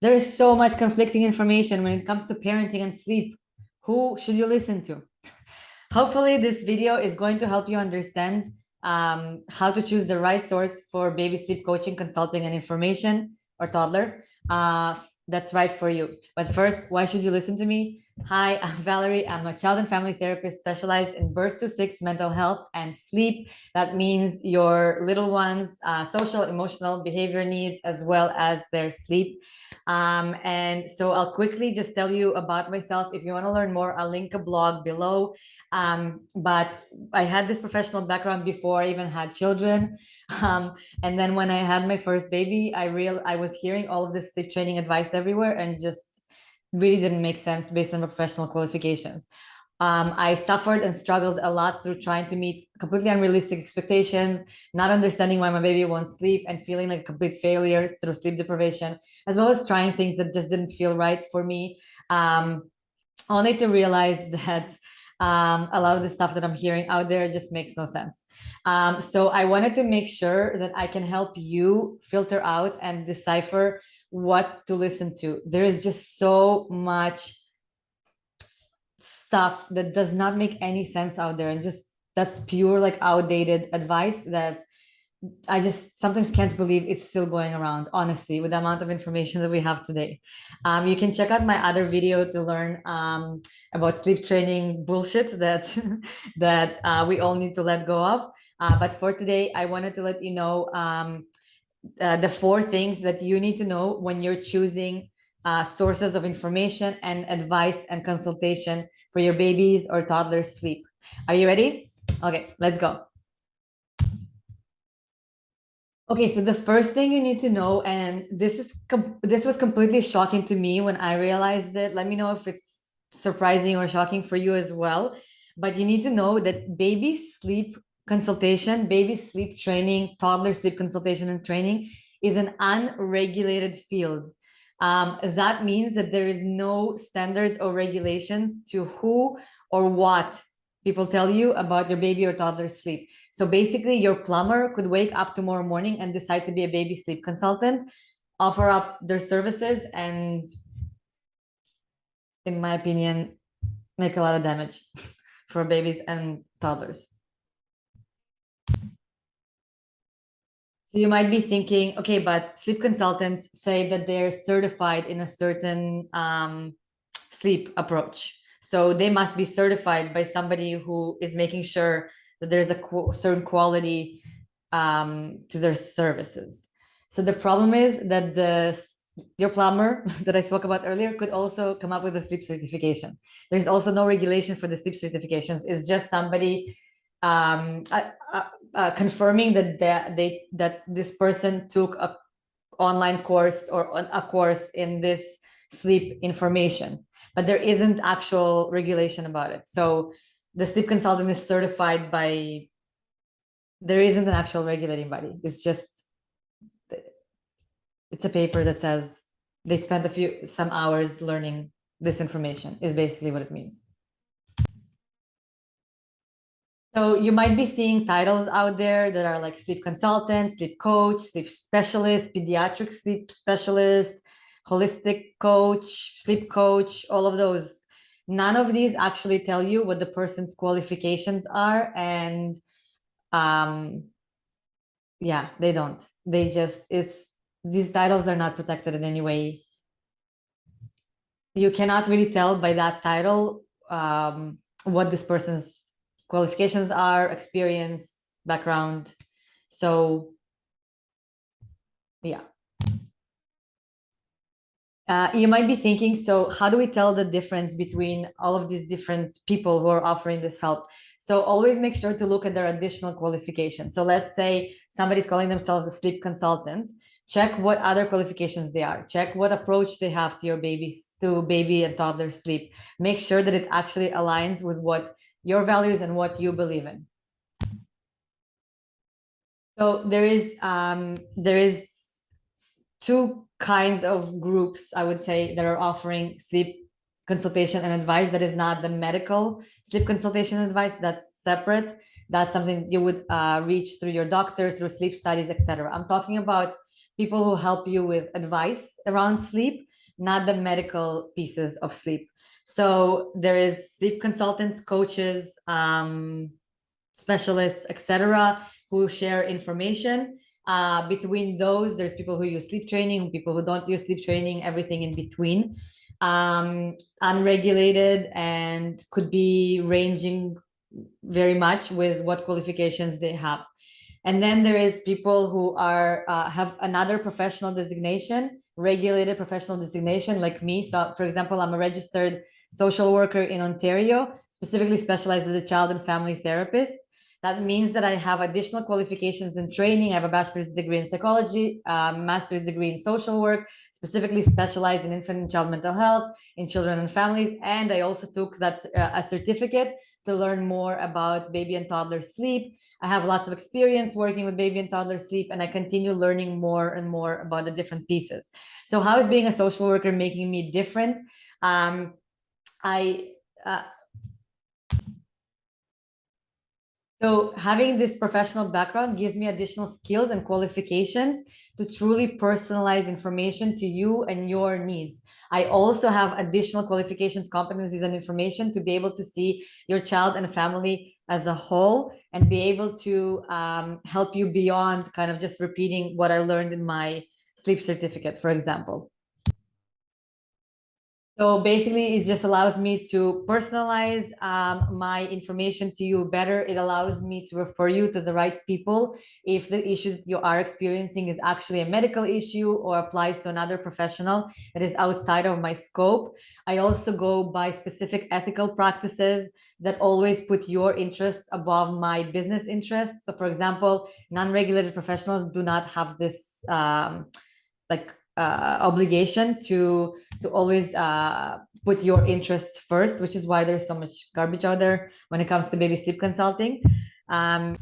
There is so much conflicting information when it comes to parenting and sleep. Who should you listen to? Hopefully, this video is going to help you understand how to choose the right source for baby sleep coaching, consulting, and information, or toddler. That's right for you. But first, why should you listen to me? Hi, I'm Valerie. I'm a child and family therapist specialized in birth to six mental health and sleep. That means your little ones' social, emotional, behavior needs, as well as their sleep. And so I'll quickly just tell you about myself. If you want to learn more, I'll link a blog below. But I had this professional background before I even had children. And then when I had my first baby, I was hearing all of this sleep training advice everywhere, and just really didn't make sense based on my professional qualifications. I suffered and struggled a lot through trying to meet completely unrealistic expectations, not understanding why my baby won't sleep, and feeling like a complete failure through sleep deprivation, as well as trying things that just didn't feel right for me. Only to realize that a lot of the stuff that I'm hearing out there just makes no sense. So I wanted to make sure that I can help you filter out and decipher what to listen to. There is just so much stuff that does not make any sense out there, and just that's pure like outdated advice that I just sometimes can't believe it's still going around, honestly, with the amount of information that we have today. You can check out my other video to learn about sleep training bullshit that we all need to let go of. But for today, I wanted to let you know the 4 things that you need to know when you're choosing sources of information and advice and consultation for your babies or toddlers' sleep. Are you ready? Okay, let's go. Okay, so the first thing you need to know, and this was completely shocking to me when I realized it. Let me know if it's surprising or shocking for you as well. But you need to know that baby sleep consultation, baby sleep training, toddler sleep consultation and training is an unregulated field. That means that there is no standards or regulations to who or what people tell you about your baby or toddler's sleep. So basically, your plumber could wake up tomorrow morning and decide to be a baby sleep consultant, offer up their services, and, in my opinion, make a lot of damage for babies and toddlers. So you might be thinking, okay, but sleep consultants say that they're certified in a certain sleep approach. So they must be certified by somebody who is making sure that there's a certain quality to their services. So the problem is that your plumber that I spoke about earlier could also come up with a sleep certification. There's also no regulation for the sleep certifications. It's just somebody confirming that this person took a online course or a course in this sleep information, but there isn't actual regulation about it. So the sleep consultant is certified by, there isn't an actual regulating body. It's just, it's a paper that says they spent some hours learning this information, is basically what it means. So you might be seeing titles out there that are like sleep consultant, sleep coach, sleep specialist, pediatric sleep specialist, holistic coach, sleep coach, all of those. None of these actually tell you what the person's qualifications are. And yeah, they don't. They just, these titles are not protected in any way. You cannot really tell by that title what this person's qualifications are, experience, background. So yeah. You might be thinking, so how do we tell the difference between all of these different people who are offering this help? So always make sure to look at their additional qualifications. So let's say somebody's calling themselves a sleep consultant. Check what other qualifications they are. Check what approach they have to your baby and toddler sleep. Make sure that it actually aligns with what your values and what you believe in. So there is 2 kinds of groups, I would say, that are offering sleep consultation and advice. That is not the medical sleep consultation advice. That's separate. That's something you would reach through your doctor, through sleep studies, etc. I'm talking about people who help you with advice around sleep. not the medical pieces of sleep. So there is sleep consultants, coaches, specialists, etc., who share information. Between those, there's people who use sleep training, people who don't use sleep training, everything in between. Unregulated, and could be ranging very much with what qualifications they have. And then there is people who are have another professional designation, regulated professional designation, like me. So, for example, I'm a registered social worker in Ontario, specifically specialized as a child and family therapist. That means that I have additional qualifications and training. I have a bachelor's degree in psychology, master's degree in social work, specifically specialized in infant and child mental health, in children and families. And I also took that a certificate to learn more about baby and toddler sleep. I have lots of experience working with baby and toddler sleep, and I continue learning more and more about the different pieces. So how is being a social worker making me different? So having this professional background gives me additional skills and qualifications to truly personalize information to you and your needs. I also have additional qualifications, competencies, and information to be able to see your child and family as a whole and be able to help you beyond kind of just repeating what I learned in my sleep certificate, for example. So basically, it just allows me to personalize my information to you better. It allows me to refer you to the right people if the issue that you are experiencing is actually a medical issue or applies to another professional that is outside of my scope. I also go by specific ethical practices that always put your interests above my business interests. So, for example, non-regulated professionals do not have this obligation to always put your interests first, which is why there's so much garbage out there when it comes to baby sleep consulting. And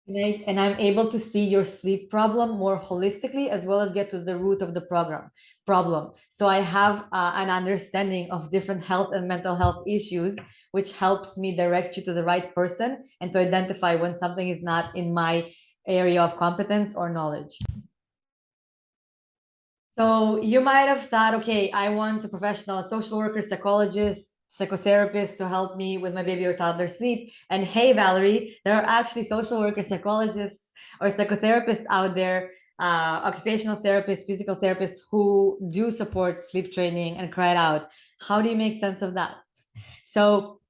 I'm able to see your sleep problem more holistically, as well as get to the root of the problem. So I have an understanding of different health and mental health issues, which helps me direct you to the right person and to identify when something is not in my area of competence or knowledge. So you might have thought, okay, I want a professional, a social worker, psychologist, psychotherapist to help me with my baby or toddler sleep. And hey, Valerie, there are actually social workers, psychologists, or psychotherapists out there, occupational therapists, physical therapists who do support sleep training and cry it out. How do you make sense of that? So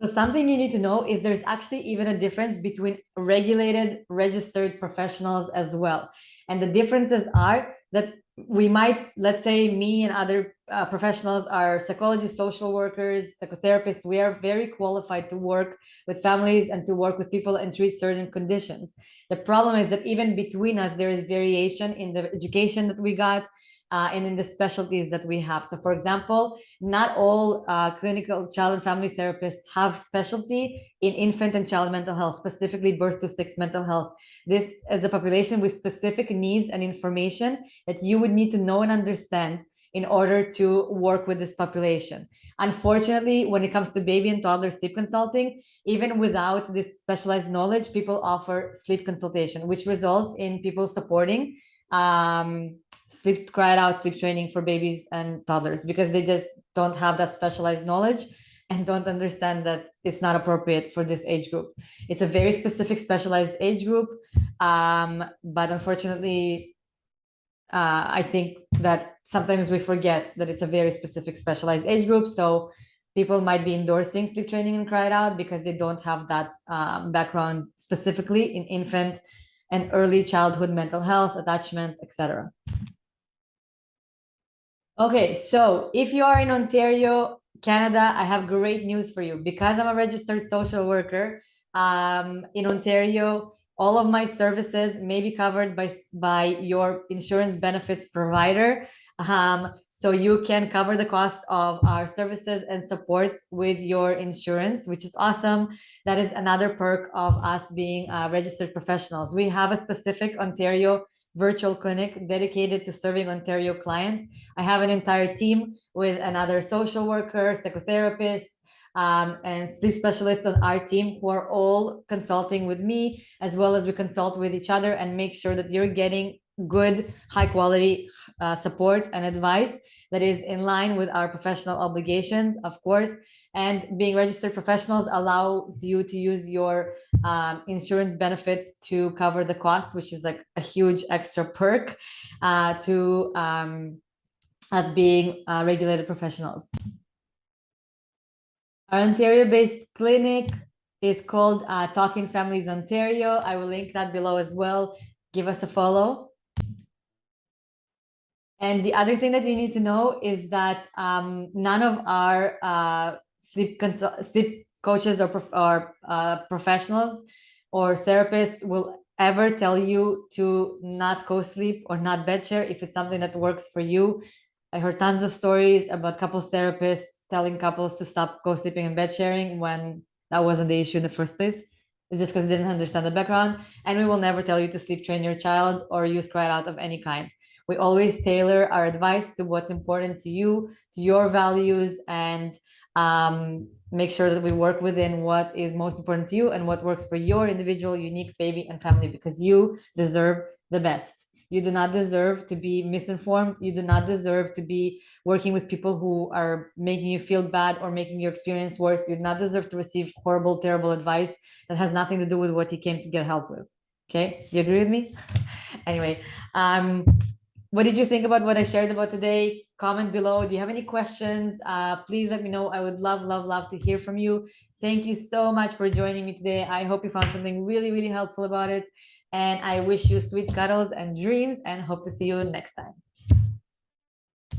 something you need to know is there's actually even a difference between regulated, registered professionals as well. And the differences are that we might, let's say me and other professionals are psychologists, social workers, psychotherapists. We are very qualified to work with families and to work with people and treat certain conditions. The problem is that even between us, there is variation in the education that we got, and in the specialties that we have. So, for example, not all clinical child and family therapists have specialty in infant and child mental health, specifically birth to 6 mental health. This is a population with specific needs and information that you would need to know and understand in order to work with this population. Unfortunately, when it comes to baby and toddler sleep consulting, even without this specialized knowledge, people offer sleep consultation, which results in people supporting sleep cried out sleep training for babies and toddlers because they just don't have that specialized knowledge and don't understand that it's not appropriate for this age group. It's a very specific specialized age group, but unfortunately I think that sometimes we forget that it's a very specific specialized age group. So people might be endorsing sleep training and cry it out because they don't have that background specifically in infant and early childhood mental health, attachment, etc. Okay, so if you are in Ontario, Canada, I have great news for you. Because I'm a registered social worker in Ontario, all of my services may be covered by your insurance benefits provider. So you can cover the cost of our services and supports with your insurance, which is awesome. That is another perk of us being registered professionals. We have a specific Ontario virtual clinic dedicated to serving Ontario clients. I have an entire team with another social worker, psychotherapist, and sleep specialists on our team who are all consulting with me, as well as we consult with each other and make sure that you're getting good, high quality support and advice that is in line with our professional obligations, of course. And being registered professionals allows you to use your insurance benefits to cover the cost, which is like a huge extra perk to us being regulated professionals. Our Ontario-based clinic is called Talking Families Ontario. I will link that below as well. Give us a follow. And the other thing that you need to know is that none of our sleep coaches or professionals or therapists will ever tell you to not co-sleep or not bed share if it's something that works for you. I heard tons of stories about couples therapists telling couples to stop co-sleeping and bed sharing when that wasn't the issue in the first place. It's just because they didn't understand the background. And we will never tell you to sleep train your child or use cry out of any kind. We always tailor our advice to what's important to you, to your values, and make sure that we work within what is most important to you and what works for your individual, unique baby and family, because you deserve the best. You do not deserve to be misinformed. You do not deserve to be working with people who are making you feel bad or making your experience worse. You do not deserve to receive horrible, terrible advice that has nothing to do with what you came to get help with. Okay, do you agree with me? Anyway, what did you think about what I shared about today? Comment below. Do you have any questions? Please let me know. I would love to hear from you. Thank you so much for joining me today. I hope you found something really helpful about it. And I wish you sweet cuddles and dreams and hope to see you next time.